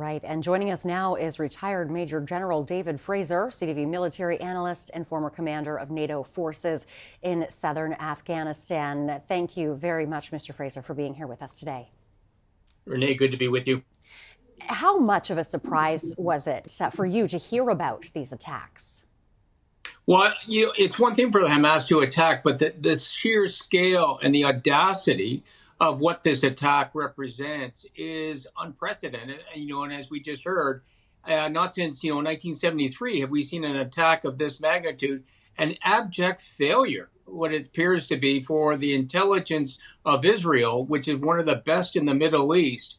right, and joining us now is retired Major General David Fraser, CTV military analyst and former commander of NATO forces in southern Afghanistan. Thank you very much, Mr. Fraser, for being here with us today. Renee, good to be with you. How much of a surprise was it for you to hear about these attacks? Well, it's one thing for the Hamas to attack, but the sheer scale and the audacity of what this attack represents is unprecedented. And as we just heard, not since 1973 have we seen an attack of this magnitude, an abject failure, what it appears to be for the intelligence of Israel, which is one of the best in the Middle East.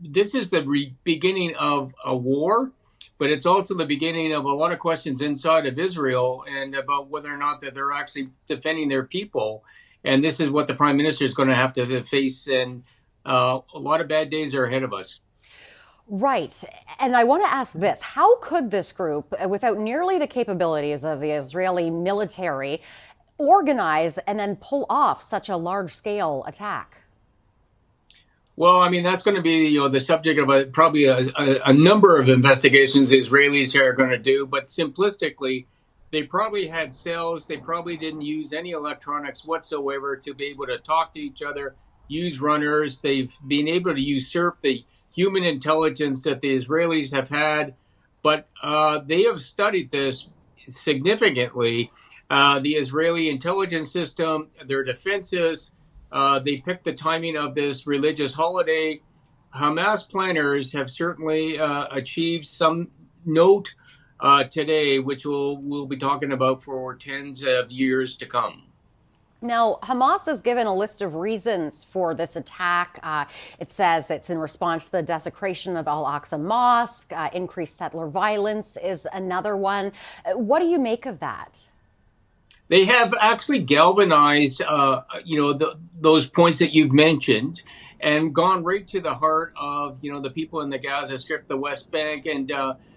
This is the beginning of a war. But it's also the beginning of a lot of questions inside of Israel and about whether or not that they're actually defending their people. And this is what the prime minister is going to have to face. And a lot of bad days are ahead of us. Right. And I want to ask this. How could this group, without nearly the capabilities of the Israeli military, organize and then pull off such a large-scale attack? Well, I mean, that's going to be, the subject of probably a number of investigations the Israelis are going to do. But simplistically, they probably had cells. They probably didn't use any electronics whatsoever to be able to talk to each other, use runners. They've been able to usurp the human intelligence that the Israelis have had. But they have studied this significantly. The Israeli intelligence system, their defenses. They picked the timing of this religious holiday. Hamas planners have certainly achieved some note today, which we'll be talking about for tens of years to come. Now, Hamas has given a list of reasons for this attack. It says it's in response to the desecration of Al-Aqsa Mosque. Increased settler violence is another one. What do you make of that? They have actually galvanized, those points that you've mentioned and gone right to the heart of, the people in the Gaza Strip, the West Bank, and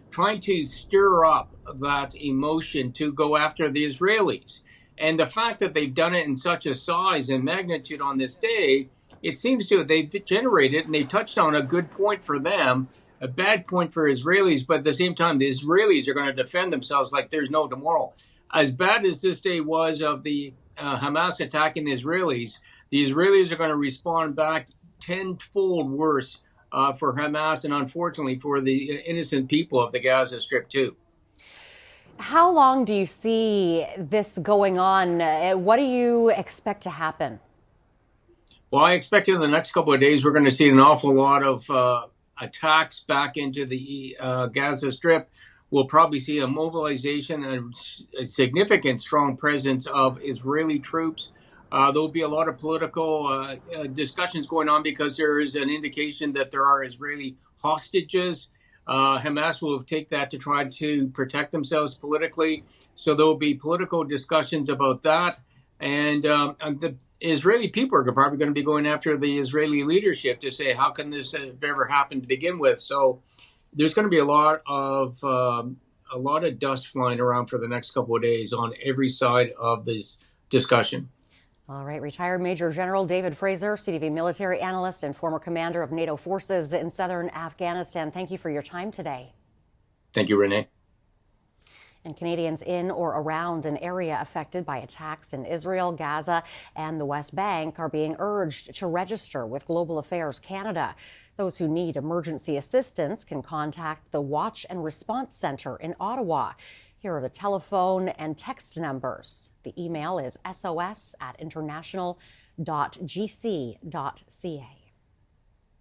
trying to stir up that emotion to go after the Israelis. And the fact that they've done it in such a size and magnitude on this day, it seems to they've generated, and they touched on a good point for them, a bad point for Israelis, but at the same time, the Israelis are going to defend themselves like there's no tomorrow. As bad as this day was of the Hamas attacking the Israelis are going to respond back tenfold worse for Hamas and unfortunately for the innocent people of the Gaza Strip too. How long do you see this going on? What do you expect to happen? Well, I expect in the next couple of days, we're going to see an awful lot of attacks back into the Gaza Strip. We'll probably see a mobilization and a significant, strong presence of Israeli troops. There'll be a lot of political discussions going on because there is an indication that there are Israeli hostages. Hamas will take that to try to protect themselves politically. So there will be political discussions about that. And the Israeli people are probably going to be going after the Israeli leadership to say, how can this have ever happened to begin with? So there's going to be a lot of dust flying around for the next couple of days on every side of this discussion. All right, retired Major General David Fraser, CTV military analyst and former commander of NATO forces in southern Afghanistan. Thank you for your time today. Thank you, Renee. And Canadians in or around an area affected by attacks in Israel, Gaza, and the West Bank are being urged to register with Global Affairs Canada. Those who need emergency assistance can contact the Watch and Response Center in Ottawa. Here are the telephone and text numbers. The email is sos@international.gc.ca.